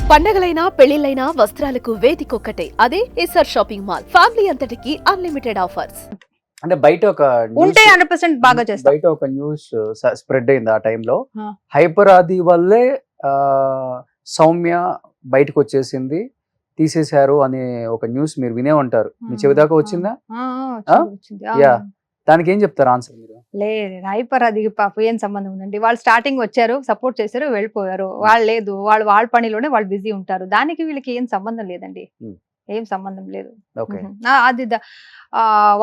పండగలైనా పెళ్లిళ్లైనా వస్త్రాలకు వేదికొక్కటే అదే SR shopping mall. Family అంతటికి unlimited offers. అంటే బయట ఒక ఉంటే 100% బాగా చేస్తాం. బయట ఒక న్యూస్ స్ప్రెడ్ అయింది ఆ టైంలో. ఆ. హైపర్ ఆది వల్లే సౌమ్య బయటకు వచ్చేసింది, తీసేశారు అనే ఒక న్యూస్ మీరు వినే ఉంటారు. మీ చెవి దాకా వచ్చిందా? వచ్చింది. యా, దానికి ఏం చెప్తారు ఆన్సర్ మీరు? లేదు, హైపర్ అది పాప ఏం సంబంధం ఉందండి. వాళ్ళు స్టార్టింగ్ వచ్చారు, సపోర్ట్ చేశారు, వెళ్ళిపోయారు. వాళ్ళు లేదు, వాళ్ళ పనిలోనే వాళ్ళు బిజీ ఉంటారు. దానికి వీళ్ళకి ఏం సంబంధం లేదండి. ఏం సంబంధం లేదు. ఓకే, అది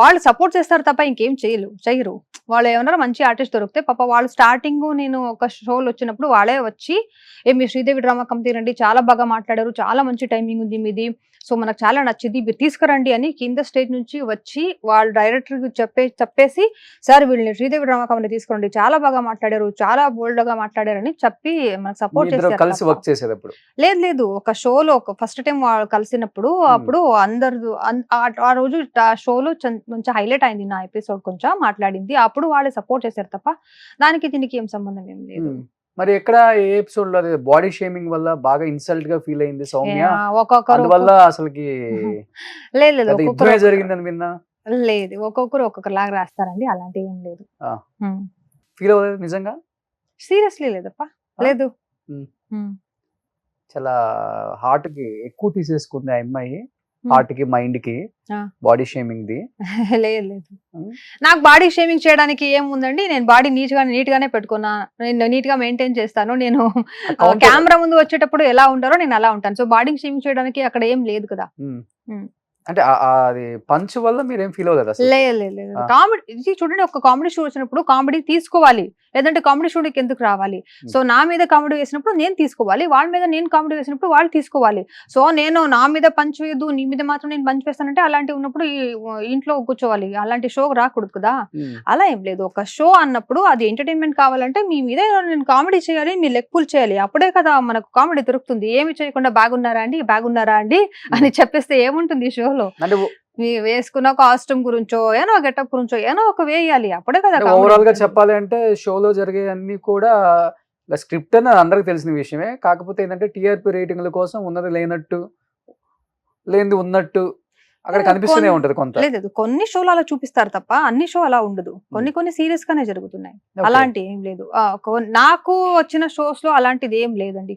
వాళ్ళు సపోర్ట్ చేస్తారు తప్ప ఇంకేం చెయ్యరు. వాళ్ళు ఏమన్నా మంచి ఆర్టిస్ట్ దొరికితే పాప వాళ్ళు స్టార్టింగ్ నేను ఒక షోలు వచ్చినప్పుడు వాళ్ళే వచ్చి మీ శ్రీదేవి డ్రామా కంపెనీ రండి, చాలా బాగా మాట్లాడారు, చాలా మంచి టైమింగ్ ఉంది మీది, సో మనకు చాలా నచ్చింది, మీరు తీసుకురండి అని కింద స్టేజ్ నుంచి వచ్చి వాళ్ళు డైరెక్టర్ చెప్పేసి సార్ వీళ్ళని శ్రీదేవి డ్రామా కంపెనీ తీసుకురండి, చాలా బాగా మాట్లాడారు, చాలా బోల్డ్ గా మాట్లాడారు అని చెప్పి మనకు సపోర్ట్ కలిసి వర్క్ చేసేటప్పుడు. లేదు, ఒక షోలో ఒక ఫస్ట్ టైం వాళ్ళు కలిసినప్పుడు అప్పుడు అందరు ఆ రోజు షోలో కొంచెం హైలైట్ అయింది నా ఎపిసోడ్, కొంచెం మాట్లాడింది, అప్పుడు వాళ్ళే సపోర్ట్ చేశారు తప్ప దానికి దీనికి ఏం సంబంధం ఏం లేదు. మరి ఎక్కడ ఏ ఎపిసోడ్ లో బాడీ షేమింగ్ వల్ల బాగా ఇన్సల్ట్ గా ఫీల్ అయింది సౌమ్య, ఒక్కొక్కరు వల్ల అసలుకి లేదు జరిగిందని విన్నా. లేదు, ఒక్కొక్కరు ఒక్కొక్కలాగా రాస్తారండి, అలాంటి ఏం లేదు. ఫీల్ అవ్వలేదు నిజంగా? సీరియస్లీ లేదప్ప, లేదు. చాలా హార్ట్ కి ఎక్కువ తీసేసుకుంది ఆ అమ్మాయి, హార్ట్ కి మైండ్ కి బాడీ షేమింగ్ ది. లేదు, నాకు బాడీ షేమింగ్ చేయడానికి ఏముందండి, నేను బాడీ నీట్ గానే పెట్టుకున్నా, నేను నీట్ గా మెయింటైన్ చేస్తాను. నేను కెమెరా ముందు వచ్చేటప్పుడు ఎలా ఉంటారో నేను అలా ఉంటాను. సో బాడీ షేమింగ్ చేయడానికి అక్కడ ఏం లేదు కదా. అంటే అది పంచ్ వల్ల మీరేం ఫీల్ అవ్వలేదు అసలు? లేదు, కామెడీ చూడండి, ఒక కామెడీ షో వచ్చినప్పుడు కామెడీ తీసుకోవాలి, లేదంటే కామెడీ షోకి ఎందుకు రావాలి? సో నా మీద కామెడీ వేసినప్పుడు నేను తీసుకోవాలి, వాళ్ళ మీద నేను కామెడీ వేసినప్పుడు వాళ్ళు తీసుకోవాలి. సో నేను నా మీద పంచ్ వేయదు, నీ మీద మాత్రం నేను పంచ్ వేస్తానంటే అలాంటివి ఉన్నప్పుడు ఇంట్లో కూర్చోవాలి, అలాంటి షో రాకూడదు కదా. అలా ఏం లేదు, ఒక షో అన్నప్పుడు అది ఎంటర్టైన్మెంట్ కావాలంటే మీ మీద నేను కామెడీ చేయాలి, మీ లెగ్ పుల్ చేయాలి, అప్పుడే కదా మనకు కామెడీ దొరుకుతుంది. ఏమి చేయకుండా బాగున్నారా అండి అని చెప్పేస్తే ఏముంటుంది షోలో? వేసుకున్న కాస్ట్యూమ్ గురించో ఏనో గెటప్ గురించో ఏనో ఒక వేయాలి, అప్పుడే కదా. ఓవరాల్ గా చెప్పాలి అంటే షోలో జరిగే అన్ని కూడా స్క్రిప్ట్ అని అందరికి తెలిసిన విషయమే. కాకపోతే ఏంటంటే టీఆర్పీ రేటింగ్ల కోసం ఉన్నది లేనట్టు, లేనిది ఉన్నట్టు అక్కడ కనిపిస్తూనే ఉంటది కొంత. లేదు, కొన్ని షోలు అలా చూపిస్తారు తప్ప అన్ని షో అలా ఉండదు. కొన్ని సీరియస్ గానే జరుగుతున్నాయి, అలాంటి ఏం లేదు. నాకు వచ్చిన షోస్ లో అలాంటిది ఏం లేదండి.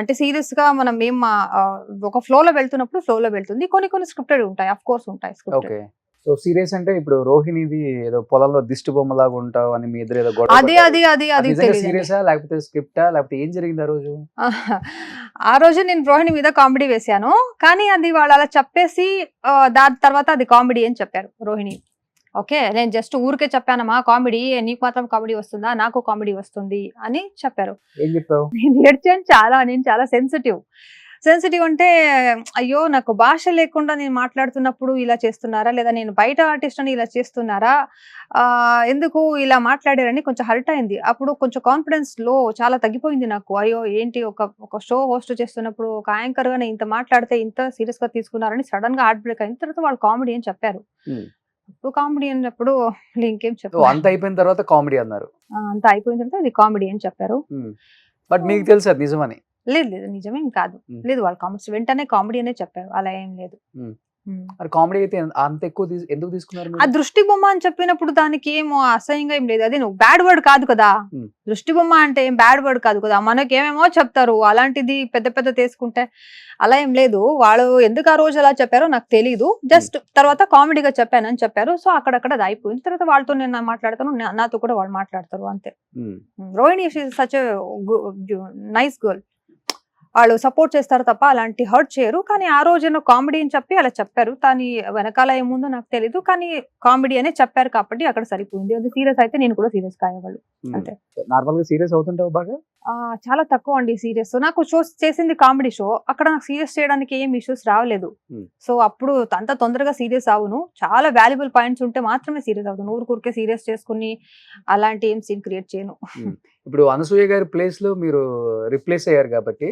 అంటే సీరియస్ గా మనం ఏం ఒక ఫ్లో లో వెళ్తున్నప్పుడు ఫ్లో లో వెళ్తుంది, కొన్ని స్క్రిప్టెడ్ ఉంటాయి, అఫ్ కోర్స్ ఉంటాయి స్క్రిప్టెడ్. సో సీరియస్ అంటే ఇప్పుడు రోహిణిది ఏదో పొలంలో దిష్టి బొమ్మలాగా ఉంటావు అని మీ ఇద్దరు ఏదో సీరియసా లేకపోతే స్క్రిప్టా లేకపోతే ఏం జరిగింది ఆ రోజు? ఆ రోజు నేను రోహిణి మీద కామెడీ వేశాను, కానీ అది వాళ్ళు అలా చెప్పేసి దాని తర్వాత అది కామెడీ అని చెప్పారు రోహిణి. ఓకే, నేను జస్ట్ ఊరికే చెప్పానమ్మా కామెడీ, నీకు మాత్రం కామెడీ వస్తుందా, నాకు కామెడీ వస్తుంది అని చెప్పారు. ఏం చెప్పావు? నేను చాలా సెన్సిటివ్ అంటే అయ్యో నాకు భాష లేకుండా నేను మాట్లాడుతున్నప్పుడు ఇలా చేస్తున్నారా, లేదా నేను బయట ఆర్టిస్ట్ అని ఇలా చేస్తున్నారా, ఎందుకు ఇలా మాట్లాడారని కొంచెం హర్ట్ అయింది. అప్పుడు కొంచెం కాన్ఫిడెన్స్ లో చాలా తగ్గిపోయింది నాకు. అయ్యో ఏంటి, ఒక షో హోస్ట్ చేస్తున్నప్పుడు ఒక యాంకర్ గానే ఇంత మాట్లాడితే ఇంత సీరియస్ గా తీసుకున్నారని సడన్ గా హార్ట్ బ్రేక్ అయిన తర్వాత వాళ్ళు కామెడీ అని చెప్పారు. ఇప్పుడు కామెడీ అన్నప్పుడు ఇంకేం చెప్పారు, అంత అయిపోయిన తర్వాత కామెడీ అన్నారు. అంత అయిపోయిన తర్వాత అది కామెడీ అని చెప్పారు. బట్ మీకు తెలుసు అది నిజమని? లేదు, నిజమేం కాదు. లేదు, వాళ్ళు కామెంట్స్ వెంటనే కామెడీ అనే చెప్పారు, అలా ఏం లేదు. కామెడీ అయితే అంత ఎక్కువ ఎందుకు తీసుకున్నారు? ఆ దృష్టి బొమ్మ అని చెప్పినప్పుడు దానికి ఏమో అసహ్యంగా ఏం లేదు, అదే నువ్వు బ్యాడ్ వర్డ్ కాదు కదా. దృష్టి బొమ్మ అంటే ఏం బ్యాడ్ వర్డ్ కాదు కదా, మనకేమేమో చెప్తారు, అలాంటిది పెద్ద తీసుకుంటే అలా ఏం లేదు. వాళ్ళు ఎందుకు ఆ రోజు అలా చెప్పారో నాకు తెలీదు, జస్ట్ తర్వాత కామెడీగా చెప్పానని చెప్పారు. సో అక్కడక్కడ అది అయిపోయింది. తర్వాత వాళ్ళతో నేను మాట్లాడతాను, నాతో కూడా వాళ్ళు మాట్లాడతారు, అంతే. రోహిణి సచ్ నైస్ గర్ల్, వాళ్ళు సపోర్ట్ చేస్తారు తప్ప అలాంటి హర్ట్ చేయరు. కానీ ఆ రోజు కామెడీ అని చెప్పి అలా చెప్పారు, కానీ వెనకాల ఏముందో నాకు తెలీదు, కానీ కామెడీ అనే చెప్పారు కాబట్టి అక్కడ సరిపోయింది. అది సీరియస్ అయితే నేను కూడా సీరియస్ కాయేవాళ్ళు, అంతే. నార్మల్ గా సీరియస్ అవుతుంటావు బాగా? చాలా తక్కువ అండి సీరియస్. నాకు షోస్ చేసింది కామెడీ షో, అక్కడ నాకు సీరియస్ చేయడానికి ఏం ఇష్యూస్ రావలేదు. సో అప్పుడు అంత తొందరగా సీరియస్ అవును, చాలా వాల్యుబుల్ పాయింట్స్ ఉంటే మాత్రమే సీరియస్ అవుతాను. ఊరికే సీరియస్ చేసుకుని అలాంటి ఏం సీన్ క్రియేట్ చేయను. ఇప్పుడు అనసూయ గారి ప్లేస్ లో మీరు రిప్లేస్ అయ్యారు కాబట్టి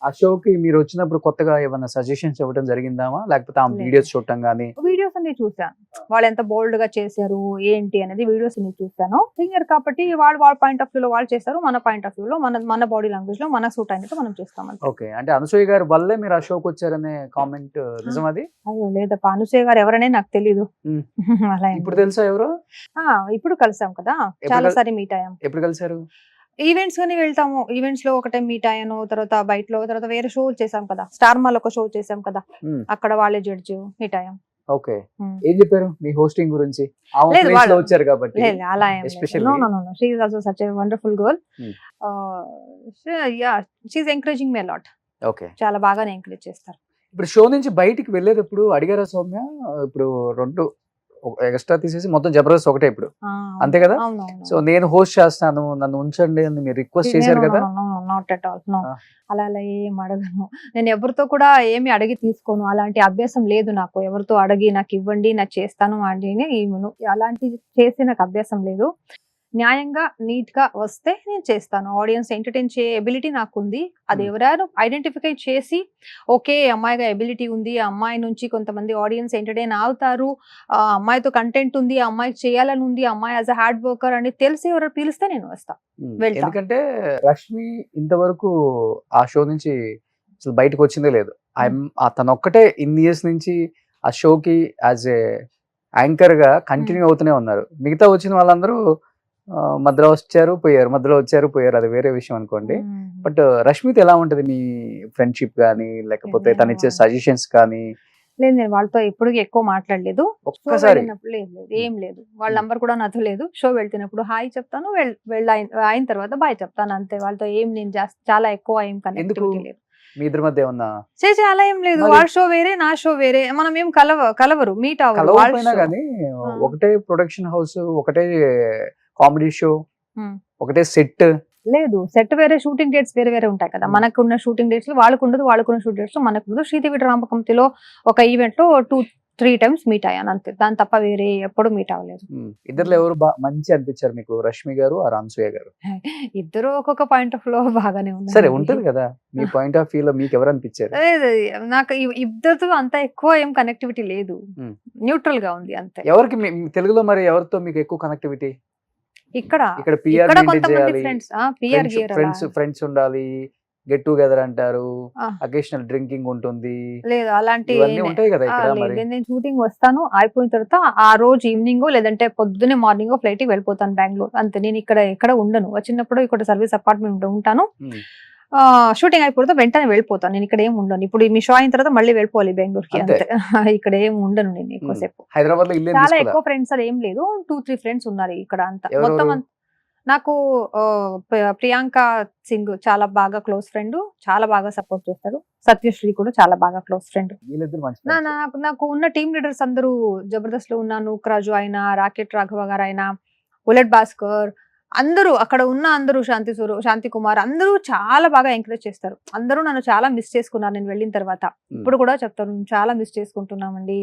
ఆ షోకి మీరు వచ్చినప్పుడు కొత్తగా ఏమైనా సజెషన్స్ ఇవ్వడం జరిగిందామా, లేకపోతే ఆ వీడియోస్ చూడటం గానీ? వీడియోస్ అన్ని చూసాను, వాళ్ళు ఎంత బోల్డ్ గా చేశారు ఏంటి అనేది వీడియోస్ అన్ని చూసాను. సింగర్ కాబట్టి వాళ్ళ పాయింట్ ఆఫ్ వ్యూ లో వాళ్ళు చేశారు, మన పాయింట్ ఆఫ్ వ్యూ లో మన బాడీ లాంగ్వేజ్ లో మనకు సూట్ అయినట్టు మనం చేస్తాం అంతే. ఓకే, అంటే అనసూయ గారి వల్లే మీరు ఆ షోకి వచ్చారనే కామెంట్ నిజం అది? అయ్యో లేదప్ప, అనసూయ గారు ఎవరనే నాకు తెలీదు. ఉమ్. అలా ఏం ఇప్పుడు లేదు. తెలుసా ఎవరు? ఇప్పుడు కలిసాం కదా, చాలా సారి మీట్ అయ్యాం. ఎప్పుడు కలిసారు? ఈవెంట్స్ గానీ వెళ్తాము, ఈవెంట్స్ లో ఒక టైం మీట్ అయ్యాను, తర్వాత బయటలో, తర్వాత వేరే షో చేసాం కదా, స్టార్ మాల్ ఒక షో చేసాం కదా, ఉమ్. అక్కడ వాళ్ళే జడ్జి మీట్ అయ్యాం. ఓకే, ఏం చెప్పారు మీ హోస్టింగ్ గురించి? ఆమె లేదు, place వాళ్ళు- లో వచ్చారు కాబట్టి లేదు అలా ఏం Especially- no no no she is also such a wonderful girl. Hmm. Yeah she is encouraging me lot. Okay, చాలా బాగానే ఎంకరేజ్ చేస్తారు. ఇప్పుడు షో నుంచి బయటికి వెళ్ళేటప్పుడు అడిగారా సౌమ్య? ఇప్పుడు 2 ఎక్స్ట్రా తీసేసి మొత్తం జబర్దస్త్ ఒకటే ఇప్పుడు, అంతే కదా? సో నేను హోస్ట్ చేస్తాను, నన్ను ఉంచండి అని మీరు రిక్వెస్ట్ చేశారు కదా? Not at all, no. Ah. అలా అలా ఏం అడగను నేను, ఎవరితో కూడా ఏమి అడిగి తీసుకోను, అలాంటి అభ్యాసం లేదు నాకు. ఎవరితో అడిగి నాకు ఇవ్వండి నాకు చేస్తాను అని ఇవ్వను, అలాంటి చేసి నాకు అభ్యాసం లేదు. న్యాయంగా నీట్ గా వస్తే నేను చేస్తాను. ఆడియన్స్ ఎంటర్టైన్ చేయ ఎబిలిటీ నాకు ఉంది. అది ఎవరైనా ఐడెంటిఫై చేసి ఓకే అమ్మాయిగా ఎబిలిటీ ఉంది, ఆ అమ్మాయి నుంచి కొంతమంది ఆడియన్స్ ఎంటర్టైన్ అవుతారు, ఆ అమ్మాయితో కంటెంట్ ఉంది, ఆ అమ్మాయికి చేయాలని ఉంది, ఆ అమ్మాయి యాజ్ అ హార్డ్ వర్కర్ అని తెలిసి ఎవరు పిలిస్తే నేను వస్తా. వెళ్తా. ఎందుకంటే రష్మి ఇంతవరకు ఆ షో నుంచి అసలు బయటకు వచ్చిందే లేదు. తను ఒక్కటే ఇన్ని ఇయర్స్ నుంచి ఆ షోకి యాజ్ ఏ యాంకర్ గా కంటిన్యూ అవుతూనే ఉన్నారు. మిగతా వచ్చిన వాళ్ళందరూ మధ్యలో వచ్చారు పోయారు, మధ్యలో వచ్చారు పోయారు, అది వేరే విషయం అనుకోండి. బట్ రష్మితో ఎలా ఉంటది మీ ఫ్రెండ్షిప్ కానీ, లేకపోతే తను ఇచ్చే సజెషన్స్ కానీ? లేదు, నేను వాళ్ళతో ఎప్పుడు ఎక్కువ మాట్లాడలేదు. ఒక్కసారి లేదు లేదు ఏం లేదు, వాళ్ళ నంబర్ కూడా నాతో లేదు. షో వెళ్తున్నప్పుడు హాయ్ చెప్తాను, అయిన తర్వాత బాయ్ చెప్తాను అంతే. వాళ్ళతో ఏం నేను చాలా ఎక్కువ ఏం కనెక్టివిటీ లేదు. మీ ఇద్దరి మధ్య ఏమన్నా? చేసే అలా ఏం లేదు, మరి- వాళ్ళ షో వేరే నా షో వేరే, మనం ఏం కలవరు మీట్ అవ్వరు. కలవకపోయినా కానీ ఒకటే ప్రొడక్షన్ హౌస్, ఒకటే కామెడీ షో, ఒకటే సెట్. లేదు, సెట్ వేరే, షూటింగ్ డేట్స్ వేరే వేరే ఉంటాయి కదా. మనకున్న షూటింగ్ డేట్స్ లో వాళ్ళకు ఉండదు, వాళ్ళకున్న షూటింగ్ డేట్స్ లో మనకు ఉండదు. శ్రీదేవి రామకంతిలో ఒక ఈవెంట్ లో 2-3 టైమ్స్ మీట్ అయ్యాను అంతే, దాని తప్ప వేరే ఎప్పుడు మీట్ అవ్వలేదు. ఇద్దరు ఎవరు మంచి అనిపించారు మీకు, రష్మి గారు ఆ అనసూయ గారు? ఇద్దరు ఒక్కొక్క పాయింట్ ఆఫ్ లో బాగానే ఉన్నారు. సరే ఉంటది కదా, మీ పాయింట్ ఆఫ్ వ్యూ లో మీకు ఎవరు అనిపించారు? లేదు, నాకు ఇద్దరితో అంత ఎక్కువ ఏం కనెక్టివిటీ లేదు, న్యూట్రల్ గా ఉంది అంతే. ఎవరికి తెలుగులో మరి ఎవరితో మీకు ఎక్కువ కనెక్టివిటీ? ఇక్కడ పిఆర్ కొంతమంది ఫ్రెండ్స్ ఉండాలి, గెట్ టుగెదర్ అంటారు, ఆ. అకేషనల్ డ్రింకింగ్ ఉంటుంది, లేదు అలాంటి ఇవన్నీ ఉంటాయి కదా ఇక్కడ. మరి నేను షూటింగ్ వస్తాను, అయిపోయిన తర్వాత ఆ రోజు ఈవినింగ్ లేదంటే పొద్దున్నే మార్నింగ్ ఫ్లైట్ కి వెళ్ళిపోతాను బెంగళూరు అంతే. నేను ఎక్కడ ఉండను, వచ్చినప్పుడు ఇక్కడ సర్వీస్ అపార్ట్మెంట్ ఉంటాను, షూటింగ్ అయిపోతే వెంటనే వెళ్ళిపోతాను. నేను ఇక్కడ ఏం ఉండను. ఇప్పుడు మీ షో అయిన తర్వాత మళ్ళీ వెళ్ళిపోవాలి బెంగళూరుకి అంతే. అంతే. ఇక్కడ ఏం ఉండను నేను ఎక్కువసేపు. హైదరాబాద్ లో ఇల్లు చాలా ఎక్కువ ఫ్రెండ్స్ అది ఏం లేదు, 2-3 ఫ్రెండ్స్ ఉన్నారు ఇక్కడ అంతా. ఎవరెవరు? మొత్తం నాకు ప్రియాంక సింగ్ చాలా బాగా క్లోజ్ ఫ్రెండ్, చాలా బాగా సపోర్ట్ చేస్తారు. సత్యశ్రీ కూడా చాలా బాగా క్లోజ్ ఫ్రెండ్. వీళ్ళిద్దరు మంచి friends. నాకు ఉన్న టీమ్ లీడర్స్ అందరూ జబర్దస్త్ లో ఉన్న నూక్రాజు అయినా, రాకెట్ రాఘవ గారు అయినా, బుల్లెట్ భాస్కర్, అందరూ అక్కడ ఉన్న అందరూ, శాంతి కుమార్, అందరూ చాలా బాగా ఎంకరేజ్ చేస్తారు. అందరూ నన్ను చాలా మిస్ చేసుకున్నారు నేను వెళ్ళిన తర్వాత. ఇప్పుడు కూడా చెప్తారు చాలా మిస్ చేసుకుంటున్నామండి,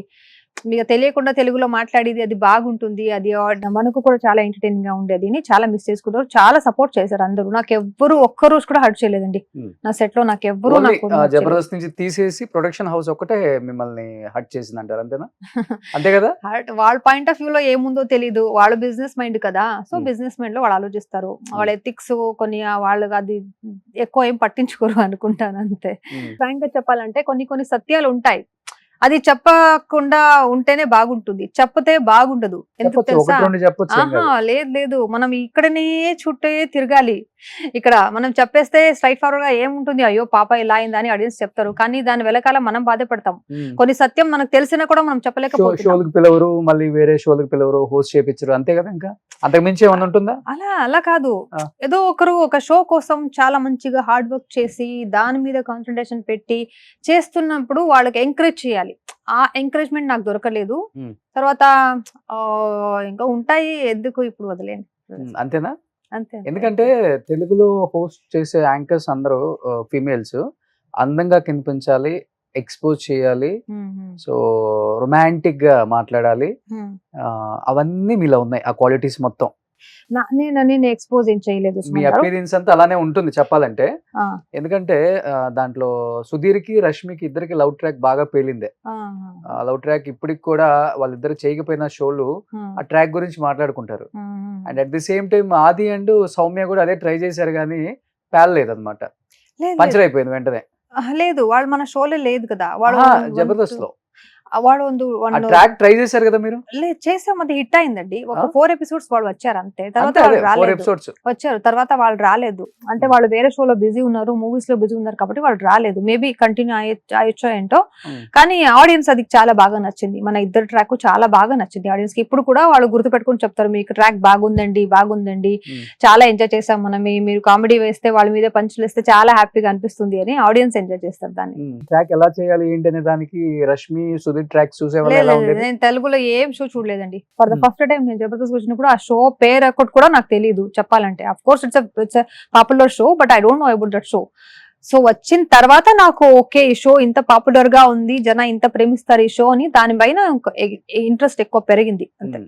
మీకు తెలియకుండా తెలుగులో మాట్లాడేది అది బాగుంటుంది, అది మనకు కూడా చాలా ఎంటర్టైనింగ్ గా ఉండేది అని చాలా మిస్ చేసుకుంటారు. చాలా సపోర్ట్ చేశారు అందరూ. నాకు ఎవ్వరు ఒక్క రోజు కూడా హర్ట్ చేయలేదండి నా సెట్ లో. నాకు ఎవ్వరు Only, జబర్దస్త్ నుంచి తీసేసి ప్రొడక్షన్ హౌస్ ఒకటే మిమ్మల్ని హట్ చేసింది అంటారు, అంతేనా? అంతే కదా? వాళ్ళ పాయింట్ ఆఫ్ వ్యూ లో ఏముందో తెలీదు, వాళ్ళు బిజినెస్ మైండ్ కదా. సో బిజినెస్ మైండ్ లో వాళ్ళు ఆలోచిస్తారు, వాళ్ళ ఎథిక్స్ కొన్ని వాళ్ళు అది ఎక్కువ ఏం పట్టించుకోరు అనుకుంటాను అంతే. ఫ్రాంక్ గా చెప్పాలంటే కొన్ని సత్యాలు ఉంటాయి, అది చెప్పకుండా ఉంటేనే బాగుంటుంది, చెప్పతే బాగుండదు. ఎందుకు తెలుసా? లేదు మనం ఇక్కడనే చుట్టే తిరగాలి. ఇక్కడ మనం చెప్పేస్తే స్ట్రైట్ ఫార్వర్డ్ గా ఏముంటుంది, అయ్యో పాప ఇలా అయిందని ఆడియన్స్ చెప్తారు, కానీ దాని వెనకాల మనం బాధపడతాం. కొన్ని సత్యం మనకు తెలిసినా కూడా మనం చెప్పలేకపోతాం. షోలకు పిలవరు, మళ్ళీ వేరే షోలకు పిలవరు, హోస్ట్ చేపించరు, అంతే కదా? ఇంకా అంతకు మించి ఏమన్నా ఉంటుందా? అలా కాదు, ఏదో ఒకరు ఒక షో కోసం చాలా మంచిగా హార్డ్ వర్క్ చేసి దాని మీద కాన్సన్ట్రేషన్ పెట్టి చేస్తున్నప్పుడు వాళ్ళకి ఎంకరేజ్ చేయాలి. ఆ ఎంకరేజ్మెంట్ నాకు దొరకలేదు. తర్వాత ఇంకా ఉంటాయి, ఎందుకు ఇప్పుడు వదిలేండి అంతేనా? అంతే. ఎందుకంటే తెలుగులో హోస్ట్ చేసే యాంకర్స్ అందరూ ఫీమేల్స్ అందంగా కనిపించాలి, ఎక్స్పోజ్ చేయాలి, సో రొమాంటిక్ గా మాట్లాడాలి, అవన్నీ మీలో ఉన్నాయి ఆ క్వాలిటీస్ మొత్తం. నేను ఎక్స్పోజ్ ఏం చేయలేదు. మీ అపీరియన్స్ అంతా అలానే ఉంటుంది చెప్పాలంటే. ఎందుకంటే దాంట్లో సుధీర్కి రష్మికి ఇద్దరికి లవ్ ట్రాక్ బాగా పేలిందే. లవ్ ట్రాక్ ఇప్పటికి కూడా వాళ్ళిద్దరు చేయకపోయిన షోలు ఆ ట్రాక్ గురించి మాట్లాడుకుంటారు. And at the same time ఆది అండ్ సౌమ్య కూడా అదే ట్రై చేశారు, కానీ పేలలేదు అనమాట, లేదు, పంచర్ అయిపోయింది వెంటనే. లేదు వాళ్ళు మన షోలో లేదు కదా వాడు జబర్దస్త్ లో వాడు ఆ ట్రాక్ ట్రై చేశారు కదా మీరు? లేదు చేసాం, అది హిట్ అయిందండి. ఒక 4 ఎపిసోడ్స్ వాళ్ళు వచ్చారు అంతే, తర్వాత అంతే, వాళ్ళు 4 రాలేదు. ఎపిసోడ్స్. వచ్చారు తర్వాత వాళ్ళు రాలేదు, అంటే వాళ్ళు వేరే షోలో బిజీ ఉన్నారు, మూవీస్ లో బిజీ ఉన్నారు కాబట్టి వాళ్ళు రాలేదు. మేబీ కంటిన్యూ అయ్యొచ్చో ఏంటో, కానీ ఆడియన్స్ అది చాలా బాగా నచ్చింది. మన ఇద్దరు ట్రాక్ చాలా బాగా నచ్చింది ఆడియన్స్ కి. ఇప్పుడు కూడా వాళ్ళు గుర్తు పెట్టుకుని చెప్తారు, మీకు ట్రాక్ బాగుందండి, బాగుందండి, చాలా ఎంజాయ్ చేసాం మనం, మీరు కామెడీ వేస్తే వాళ్ళ మీద పంచులు వేస్తే చాలా హ్యాపీగా అనిపిస్తుంది అని ఆడియన్స్ ఎంజాయ్ చేస్తారు దాన్ని. ట్రాక్ ఎలా చేయాలి ఏంటి అనే దానికి రష్మి సుధీర్ ట్రాక్ చూసేవాళ్ళు ఎలా లేదు, ఉండేది? నేను తెలుగులో ఏం షో చూడలేదండి. ఫర్ ద ఫస్ట్ టైం నేను జబర్దస్త్ వచ్చినప్పుడు ఆ షో పేరు ఒకటి కూడా నాకు తెలియదు చెప్పాలంటే. Of course it's popular show, but I don't know about that show. So వచ్చిన తర్వాత నాకు ఓకే ఈ షో ఇంత పాపులర్ గా ఉంది, జన ఇంత ప్రేమిస్తారు ఈ షో అని, దానిపైన ఇంట్రెస్ట్ ఎక్కువ పెరిగింది అంతే.